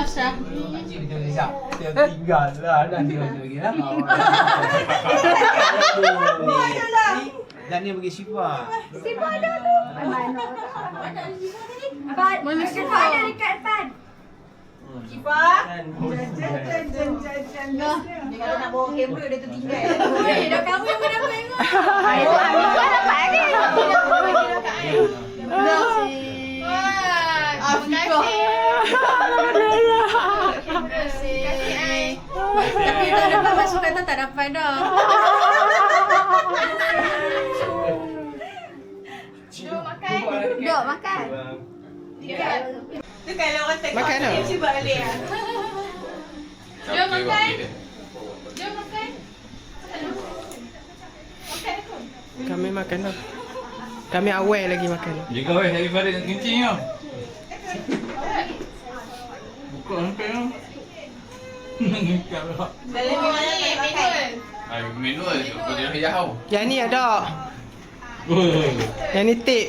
Cik betul sekejap. Dia tinggal lah. Dah tinggal lagi lah. Dan ni bagi Syifa. Syifa ada tu. Mana Syifa ada dekat depan. Syifa. Dia kalau nak bawa kamera dia tertinggal. Oi, dah kahwin pun dapat tengok. Kau dapat ni. Tapi dah dapat masuk kata tak dapat dah. Duduk makan. Tu kalau orang tengok Makan tak? dia cuba balik ah. Jom makan. Jom makan. Kami makan dah. Kami awal lagi makan. Jaga weh daripada nak kencing tau. Buka sampai tau. Ngikap lah. Dalam ni mana tak makan. Ay, manual apa dia hias tau. Yang ni ada. Oh. Yang ni tip.